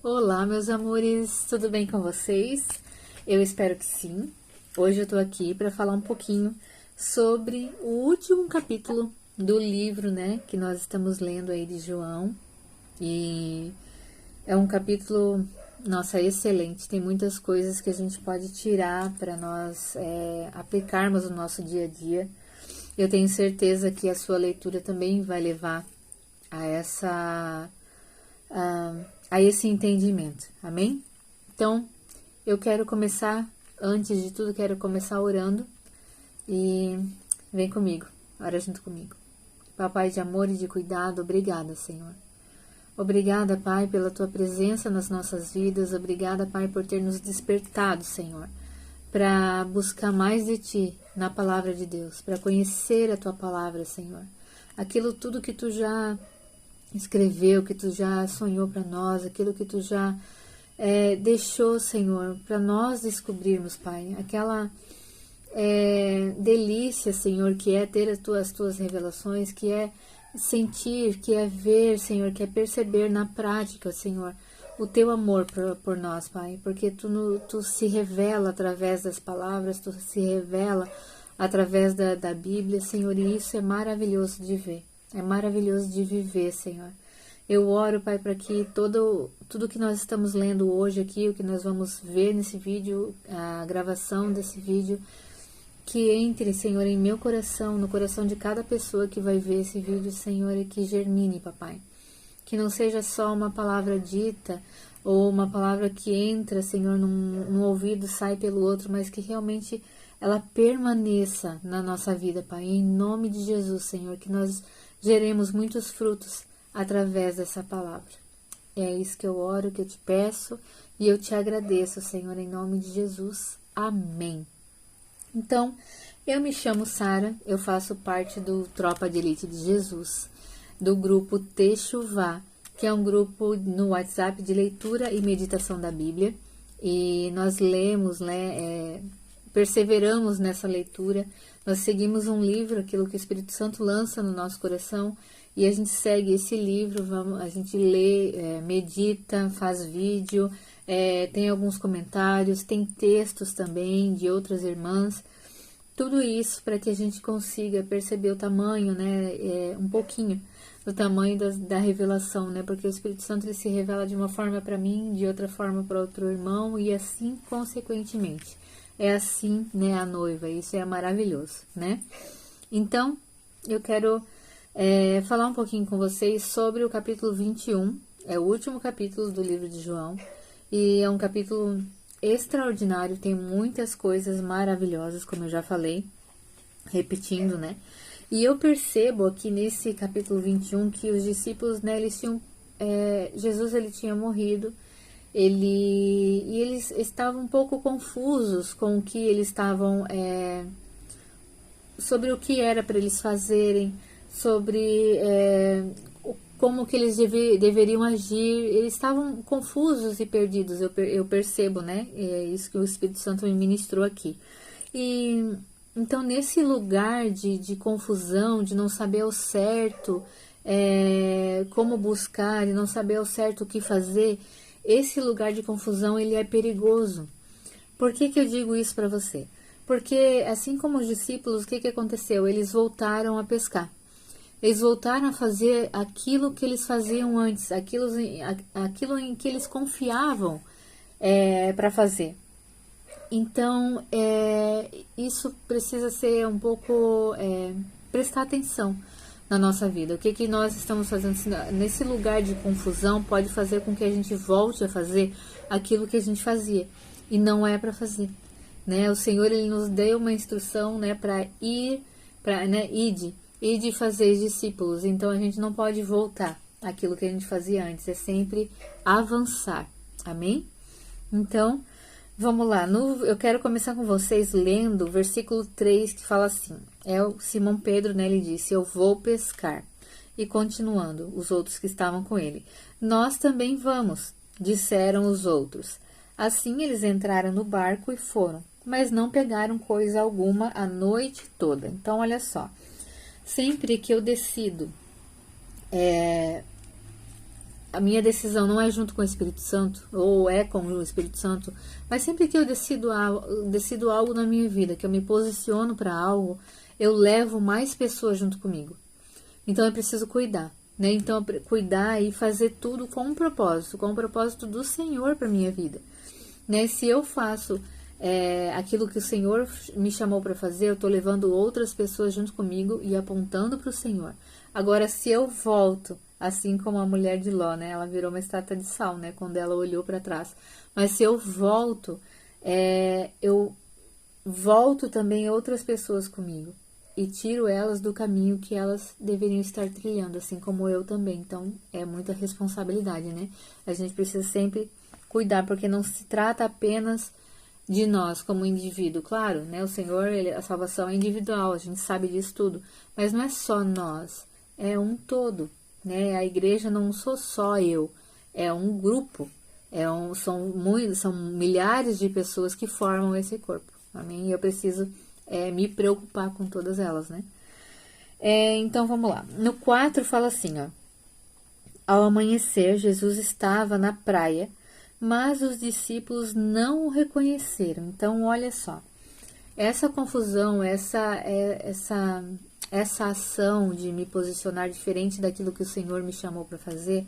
Olá, meus amores, tudo bem com vocês? Eu espero que sim. Hoje eu tô aqui para falar um pouquinho sobre o último capítulo do livro, né, que nós estamos lendo aí de João. E é um capítulo, nossa, excelente. Tem muitas coisas que a gente pode tirar para nós aplicarmos no nosso dia a dia. Eu tenho certeza que a sua leitura também vai levar a a esse entendimento, amém? Então, eu quero começar, antes de tudo, quero começar orando e vem comigo, ora junto comigo. Papai de amor e de cuidado, obrigada, Senhor. Obrigada, Pai, pela Tua presença nas nossas vidas, obrigada, Pai, por ter nos despertado, Senhor, para buscar mais de Ti na palavra de Deus, para conhecer a Tua palavra, Senhor. Aquilo tudo que Tu já escreveu, que Tu já sonhou para nós, aquilo que Tu já deixou, Senhor, para nós descobrirmos, Pai. Aquela delícia, Senhor, que é ter as Tuas revelações, que é sentir, que é ver, Senhor, que é perceber na prática, Senhor, o Teu amor por nós, Pai. Porque Tu se revela através das palavras, Tu se revela através da Bíblia, Senhor, e isso é maravilhoso de ver. É maravilhoso de viver, Senhor. Eu oro, Pai, para que tudo que nós estamos lendo hoje aqui, o que nós vamos ver nesse vídeo, a gravação desse vídeo, que entre, Senhor, em meu coração, no coração de cada pessoa que vai ver esse vídeo, Senhor, e que germine, Papai. Que não seja só uma palavra dita ou uma palavra que entra, Senhor, num ouvido, sai pelo outro, mas que realmente ela permaneça na nossa vida, Pai. Em nome de Jesus, Senhor, que nós geremos muitos frutos através dessa palavra. É isso que eu oro, que eu te peço e eu te agradeço, Senhor, em nome de Jesus. Amém. Então, eu me chamo Sara, eu faço parte do Tropa de Elite de Jesus, do grupo Techuvá, que é um grupo no WhatsApp de leitura e meditação da Bíblia. E nós lemos, perseveramos nessa leitura, nós seguimos um livro, aquilo que o Espírito Santo lança no nosso coração, e a gente segue esse livro, a gente lê, medita, faz vídeo, tem alguns comentários, tem textos também de outras irmãs, tudo isso para que a gente consiga perceber o tamanho, né, um pouquinho do tamanho da revelação, né, porque o Espírito Santo ele se revela de uma forma para mim, de outra forma para outro irmão, e assim consequentemente. É assim, né, a noiva, isso é maravilhoso, né? Então, eu quero falar um pouquinho com vocês sobre o capítulo 21, é o último capítulo do livro de João, e é um capítulo extraordinário, tem muitas coisas maravilhosas, como eu já falei, repetindo, né? E eu percebo aqui nesse capítulo 21 que os discípulos, né, eles tinham, Jesus ele tinha morrido, e eles estavam um pouco confusos com o que eles estavam, sobre o que era para eles fazerem, sobre como que eles deveriam agir. Eles estavam confusos e perdidos, eu percebo, né? É isso que o Espírito Santo me ministrou aqui. E então, nesse lugar de confusão, de não saber ao certo como buscar e não saber ao certo o que fazer, esse lugar de confusão ele é perigoso. Por que eu digo isso para você? Porque assim como os discípulos, o que aconteceu? Eles voltaram a pescar. Eles voltaram a fazer aquilo que eles faziam antes, aquilo em que eles confiavam para fazer. Então, isso precisa ser um pouco, prestar atenção na nossa vida. O que nós estamos fazendo nesse lugar de confusão pode fazer com que a gente volte a fazer aquilo que a gente fazia. E não é para fazer. Né? O Senhor ele nos deu uma instrução, né, para ir, ide fazer discípulos. Então a gente não pode voltar àquilo que a gente fazia antes, é sempre avançar. Amém? Então, vamos lá. Eu quero começar com vocês lendo o versículo 3 que fala assim: o Simão Pedro, né, ele disse: eu vou pescar. E continuando, os outros que estavam com ele: nós também vamos, disseram os outros. Assim eles entraram no barco e foram, mas não pegaram coisa alguma a noite toda. Então, olha só, sempre que eu decido a minha decisão não é junto com o Espírito Santo, ou é com o Espírito Santo, mas sempre que eu decido algo na minha vida, que eu me posiciono para algo, eu levo mais pessoas junto comigo. Então eu preciso cuidar, né? Então cuidar e fazer tudo com um propósito do Senhor para minha vida, né? Se eu faço aquilo que o Senhor me chamou para fazer, eu estou levando outras pessoas junto comigo e apontando para o Senhor. Agora, se eu volto, assim como a mulher de Ló, né? Ela virou uma estátua de sal, né? Quando ela olhou para trás. Mas se eu volto, eu volto também outras pessoas comigo. E tiro elas do caminho que elas deveriam estar trilhando, assim como eu também. Então, é muita responsabilidade, né? A gente precisa sempre cuidar, porque não se trata apenas de nós como indivíduo. Claro, né? O Senhor, a salvação é individual, a gente sabe disso tudo. Mas não é só nós, é um todo, né? A igreja não sou só eu, é um grupo. São milhares de pessoas que formam esse corpo. Amém? E eu preciso me preocupar com todas elas, né? Então, vamos lá. No 4 fala assim, ó. Ao amanhecer, Jesus estava na praia, mas os discípulos não o reconheceram. Então, olha só. Essa confusão, essa ação de me posicionar diferente daquilo que o Senhor me chamou para fazer,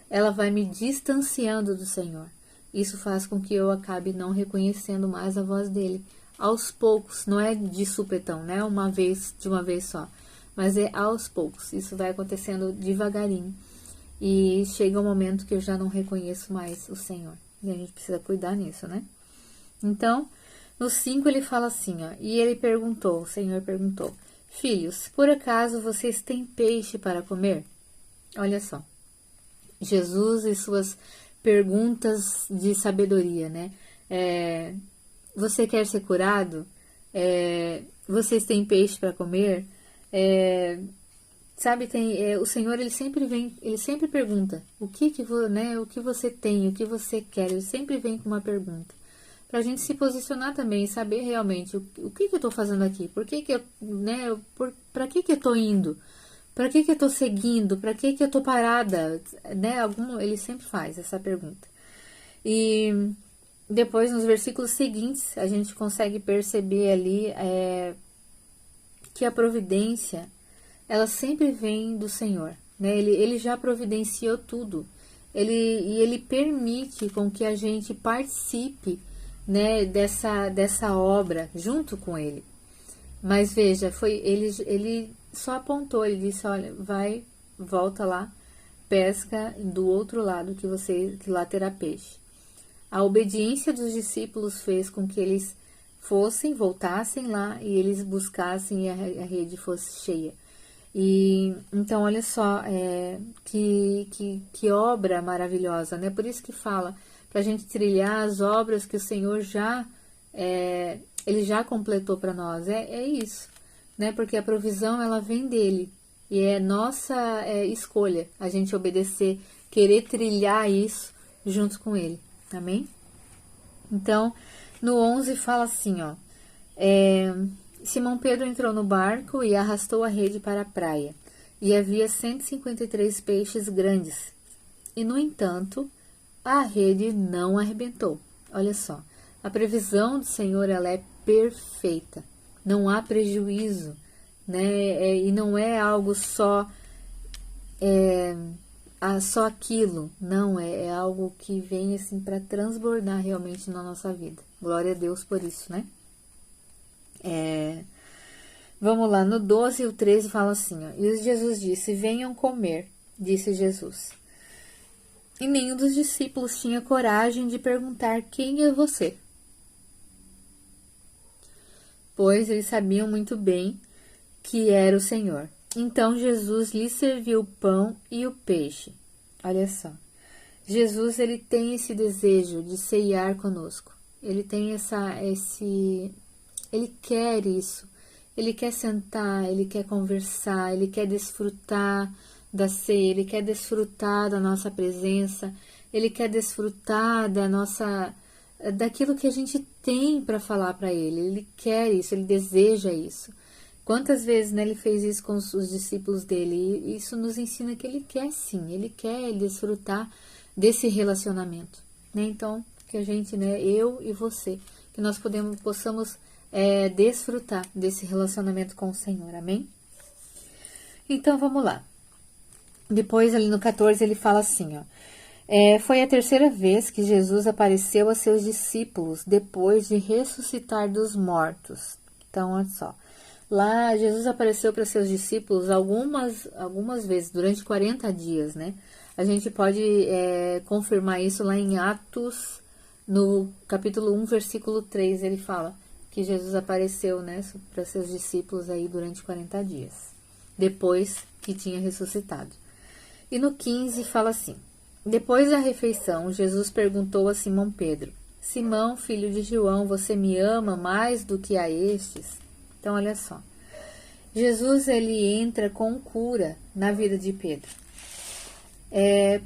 ela vai me distanciando do Senhor. Isso faz com que eu acabe não reconhecendo mais a voz dele. Aos poucos, não é de supetão, né? De uma vez só. Mas é aos poucos. Isso vai acontecendo devagarinho. E chega um momento que eu já não reconheço mais o Senhor. E a gente precisa cuidar nisso, né? Então, no 5 ele fala assim, ó. E ele perguntou, o Senhor perguntou: Filhos, por acaso vocês têm peixe para comer? Olha só. Jesus e suas perguntas de sabedoria, né? Você quer ser curado? Vocês têm peixe para comer? Sabe, o Senhor, ele sempre pergunta o que você tem, o que você quer. Ele sempre vem com uma pergunta para a gente se posicionar também e saber realmente o que eu estou fazendo aqui, por que eu, né, para que eu estou indo, para que eu estou seguindo, para que eu estou parada, né? Ele sempre faz essa pergunta. E depois, nos versículos seguintes, a gente consegue perceber ali que a providência, ela sempre vem do Senhor, né? Ele já providenciou tudo. Ele permite com que a gente participe, né, dessa obra junto com ele. Mas veja, ele só apontou, ele disse, olha, volta lá, pesca do outro lado que lá terá peixe. A obediência dos discípulos fez com que eles voltassem lá e eles buscassem e a rede fosse cheia. E então, olha só, que obra maravilhosa, né? Por isso que fala para a gente trilhar as obras que o Senhor ele já completou para nós. É isso, né? Porque a provisão, ela vem dele e é nossa escolha a gente obedecer, querer trilhar isso junto com ele. Amém? Então, no 11 fala assim, ó. Simão Pedro entrou no barco e arrastou a rede para a praia. E havia 153 peixes grandes. E, no entanto, a rede não arrebentou. Olha só. A previsão do Senhor, ela é perfeita. Não há prejuízo, né? E não é algo só... só aquilo, não, é algo que vem assim para transbordar realmente na nossa vida. Glória a Deus por isso, né? Vamos lá, no 12 e o 13 fala assim, ó. E Jesus disse, venham comer, disse Jesus. E nenhum dos discípulos tinha coragem de perguntar, quem é você? Pois eles sabiam muito bem que era o Senhor. Então Jesus lhe serviu o pão e o peixe. Olha só. Jesus, ele tem esse desejo de ceiar conosco. Ele tem ele quer isso. Ele quer sentar, ele quer conversar, ele quer desfrutar da ceia, ele quer desfrutar da nossa presença, ele quer desfrutar daquilo que a gente tem para falar para ele. Ele quer isso, ele deseja isso. Quantas vezes, né, ele fez isso com os discípulos dele? E isso nos ensina que ele quer sim, ele quer desfrutar desse relacionamento, né? Então, que a gente, né, eu e você, que nós possamos desfrutar desse relacionamento com o Senhor, amém? Então, vamos lá. Depois, ali no 14, ele fala assim, ó. Foi a terceira vez que Jesus apareceu a seus discípulos depois de ressuscitar dos mortos. Então, olha só. Lá, Jesus apareceu para seus discípulos algumas vezes, durante 40 dias, né? A gente pode confirmar isso lá em Atos, no capítulo 1, versículo 3, ele fala que Jesus apareceu, né, para seus discípulos aí durante 40 dias, depois que tinha ressuscitado. E no 15 fala assim: depois da refeição, Jesus perguntou a Simão Pedro: Simão, filho de João, você me ama mais do que a estes? Então, olha só. Jesus, ele entra com cura na vida de Pedro.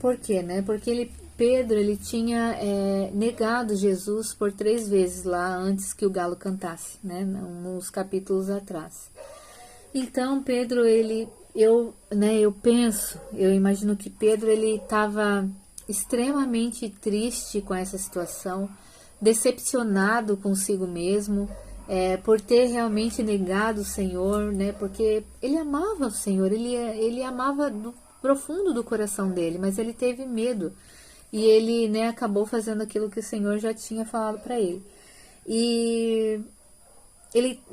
Por quê, né? Porque Pedro, ele tinha negado Jesus por 3 vezes lá antes que o galo cantasse, né? Nos capítulos atrás. Então, Pedro, eu imagino que Pedro, ele estava extremamente triste com essa situação, decepcionado consigo mesmo, por ter realmente negado o Senhor, né? Porque ele amava o Senhor, ele amava do profundo do coração dele, mas ele teve medo e ele, né, acabou fazendo aquilo que o Senhor já tinha falado para ele. E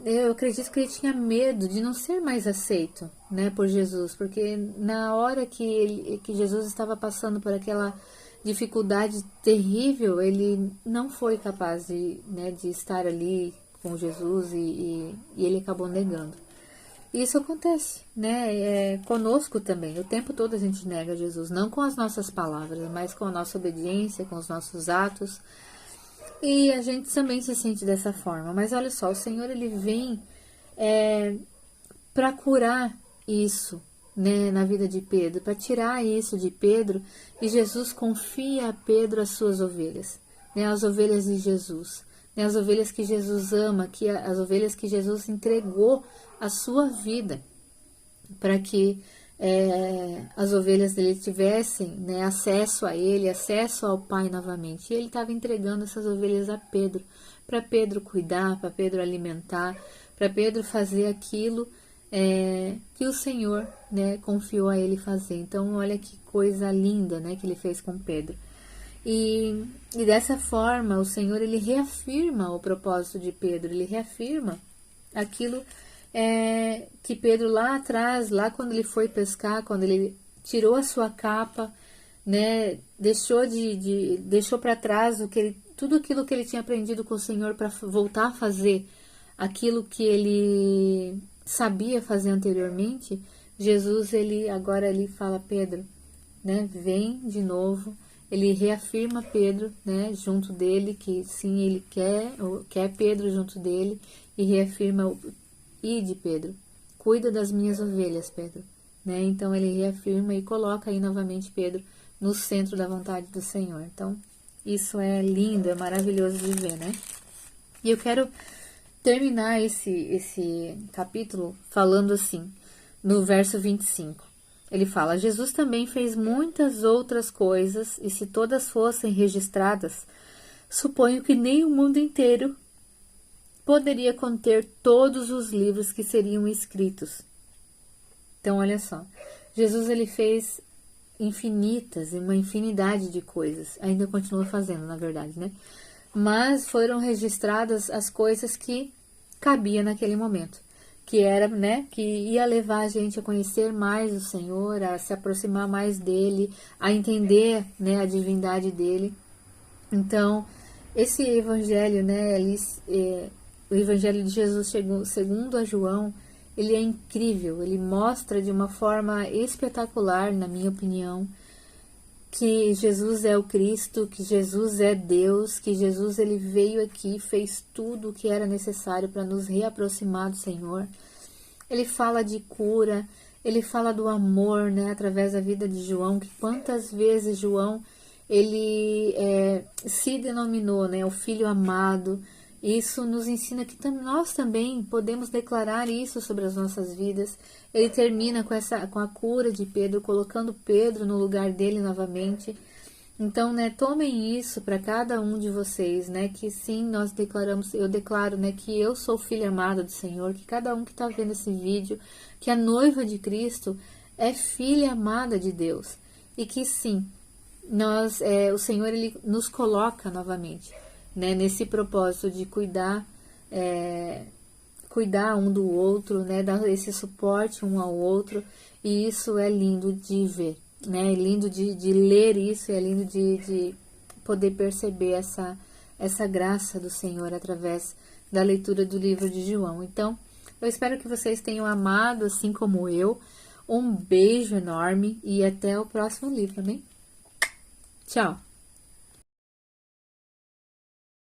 eu acredito que ele tinha medo de não ser mais aceito, né, por Jesus, porque na hora que Jesus estava passando por aquela dificuldade terrível, ele não foi capaz de estar ali com Jesus e ele acabou negando. Isso acontece, né, conosco também. O tempo todo a gente nega Jesus, não com as nossas palavras, mas com a nossa obediência, com os nossos atos. E a gente também se sente dessa forma. Mas olha só, o Senhor, ele vem para curar isso, né, na vida de Pedro, para tirar isso de Pedro. E Jesus confia a Pedro as suas ovelhas, né, as ovelhas de Jesus, né, as ovelhas que Jesus ama, as ovelhas que Jesus entregou a sua vida, para que as ovelhas dele tivessem, né, acesso a ele, acesso ao Pai novamente. E ele estava entregando essas ovelhas a Pedro, para Pedro cuidar, para Pedro alimentar, para Pedro fazer aquilo que o Senhor, né, confiou a ele fazer. Então, olha que coisa linda, né, que ele fez com Pedro. E dessa forma, o Senhor, ele reafirma o propósito de Pedro, ele reafirma aquilo que Pedro lá atrás, lá quando ele foi pescar, quando ele tirou a sua capa, né, deixou para trás tudo aquilo que ele tinha aprendido com o Senhor para voltar a fazer aquilo que ele sabia fazer anteriormente. Jesus, agora ele fala: Pedro, né, vem de novo. Ele reafirma Pedro, né, junto dele, que sim, ele quer Pedro junto dele, e reafirma: ide, Pedro, cuida das minhas ovelhas, Pedro. Né? Então ele reafirma e coloca aí novamente Pedro no centro da vontade do Senhor. Então isso é lindo, é maravilhoso de ver, né? E eu quero terminar esse capítulo falando assim, no verso 25. Ele fala: Jesus também fez muitas outras coisas, e se todas fossem registradas, suponho que nem o mundo inteiro poderia conter todos os livros que seriam escritos. Então, olha só, Jesus, ele fez uma infinidade de coisas, ainda continua fazendo, na verdade, né? Mas foram registradas as coisas que cabia naquele momento, que era, né, que ia levar a gente a conhecer mais o Senhor, a se aproximar mais dele, a entender, né, a divindade dele. Então, esse evangelho, né, o evangelho de Jesus segundo a João, ele é incrível, ele mostra de uma forma espetacular, na minha opinião, que Jesus é o Cristo, que Jesus é Deus, que Jesus, ele veio aqui, fez tudo o que era necessário para nos reaproximar do Senhor. Ele fala de cura, ele fala do amor, né, através da vida de João, que quantas vezes João, ele se denominou, né, o filho amado, Isso nos ensina que nós também podemos declarar isso sobre as nossas vidas. Ele termina com a cura de Pedro, colocando Pedro no lugar dele novamente. Então, né, tomem isso para cada um de vocês, né, que sim, eu declaro, né, que eu sou filha amada do Senhor, que cada um que está vendo esse vídeo, que a noiva de Cristo é filha amada de Deus, e que sim, o Senhor, ele nos coloca novamente, né, nesse propósito de cuidar um do outro, né, dar esse suporte um ao outro, e isso é lindo de ver. É lindo de ler isso, é lindo de poder perceber essa graça do Senhor através da leitura do livro de João. Então, eu espero que vocês tenham amado, assim como eu. Um beijo enorme e até o próximo livro, amém? Tchau!